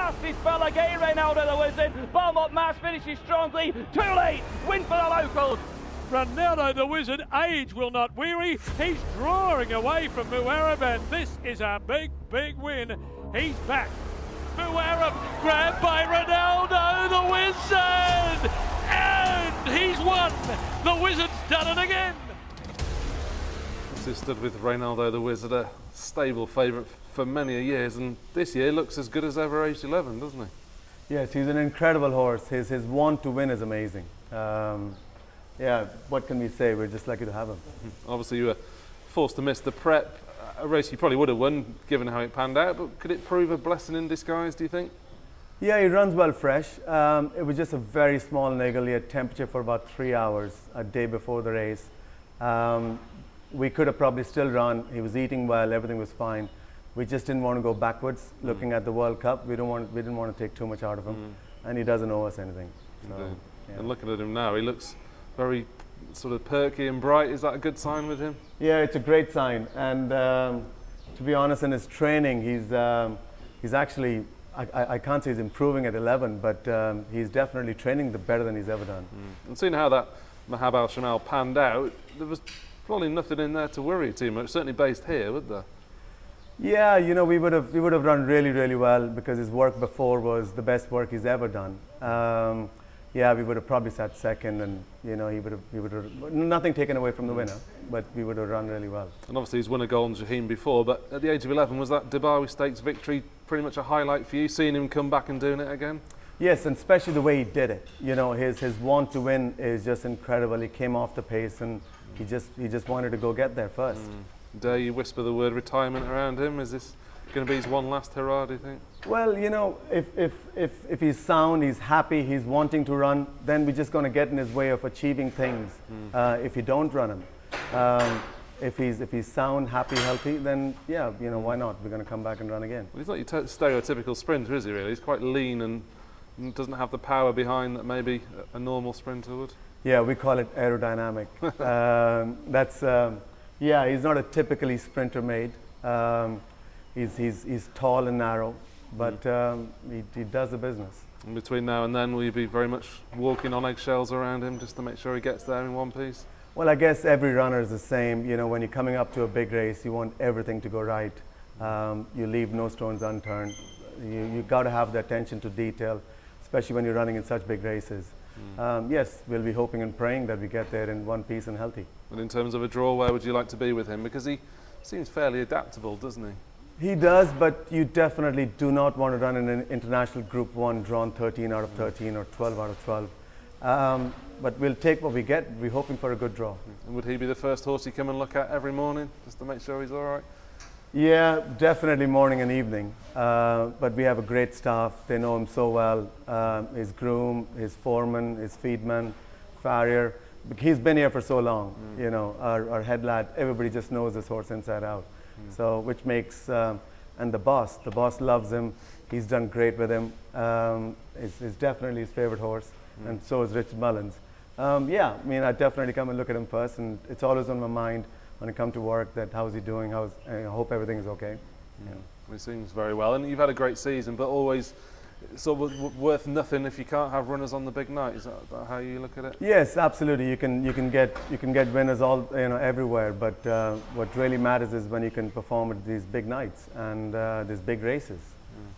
fastest spell again, Reynaldo the Wizard. Belmont Mass finishes strongly. Too late. Win for the locals. Reynaldo the Wizard, age will not weary. He's drawing away from Muarab, and this is a big, big win. He's back. Muarab grabbed by Reynaldo the Wizard, and he's won. The Wizard's done it again. Who stood with Reynaldo the Wizard, a stable favourite for many a years, and this year looks as good as ever, aged 11, doesn't he? Yes, he's an incredible horse. His want to win is amazing. Yeah, what can we say? We're just lucky to have him. Obviously, you were forced to miss the prep, a race you probably would have won given how it panned out, but could it prove a blessing in disguise, do you think? Yeah, he runs well fresh. It was just a very small niggle. He had temperature for about 3 hours a day before the race. We could have probably still run. He was eating well, everything was fine. We just didn't want to go backwards looking at the World Cup. We didn't want to take too much out of him, and he doesn't owe us anything. So, yeah. And looking at him now, he looks very sort of perky and bright. Is that a good sign with him? Yeah, it's a great sign. And to be honest, in his training, he's actually, I can't say he's improving at 11, but he's definitely training better than he's ever done. And seeing how that Mahab Al Shamal panned out, there was probably nothing in there to worry too much, certainly based here, would there? Yeah, you know, we would have run really, really well because his work before was the best work he's ever done. Yeah, we would have probably sat second, and you know, he would have nothing taken away from the winner, but we would have run really well. And obviously he's won a Golden Shaheen before, but at the age of 11, was that Dubai Stakes victory pretty much a highlight for you, seeing him come back and doing it again? Yes, and especially the way he did it. You know, his want to win is just incredible. He came off the pace, and he just wanted to go get there first. Dare you whisper the word retirement around him? Is this going to be his one last hurrah, do you think? Well, you know, if he's sound, he's happy, he's wanting to run, then we're just going to get in his way of achieving things if you don't run him. If he's sound, happy, healthy, then yeah, you know, why not? We're going to come back and run again. Well, he's not your stereotypical sprinter, is he really? He's quite lean and doesn't have the power behind that maybe a normal sprinter would. Yeah, we call it aerodynamic. Yeah, he's not a typically sprinter made. He's tall and narrow, but he does the business. And between now and then, will you be very much walking on eggshells around him just to make sure he gets there in one piece? Well, I guess every runner is the same. You know, when you're coming up to a big race, you want everything to go right. You leave no stones unturned. You got to have the attention to detail, especially when you're running in such big races. Yes, we'll be hoping and praying that we get there in one piece and healthy. And in terms of a draw, where would you like to be with him? Because he seems fairly adaptable, doesn't he? He does, but you definitely do not want to run in an international Group 1 drawn 13 out of 13 or 12 out of 12. But we'll take what we get. We're hoping for a good draw. And would he be the first horse you come and look at every morning, just to make sure he's all right? Yeah, definitely morning and evening. But we have a great staff. They know him so well. His groom, his foreman, his feedman, farrier. He's been here for so long. You know, our head lad, everybody just knows this horse inside out. So, which makes, and the boss loves him. He's done great with him. It's definitely his favorite horse, and so is Richard Mullins. Yeah, I mean, I definitely come and look at him first, and it's always on my mind when I come to work that how's he doing, I hope everything is okay. Yeah. He seems very well, and you've had a great season, but always sort of worth nothing if you can't have runners on the big night. Is that how you look at it? Yes, absolutely. You can get winners all everywhere, but what really matters is when you can perform at these big nights and these big races.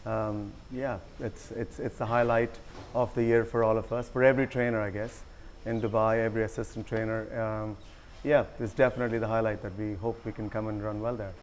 Yeah, it's the highlight of the year for all of us, for every trainer, I guess, in Dubai, every assistant trainer. Yeah, it's definitely the highlight that we hope we can come and run well there.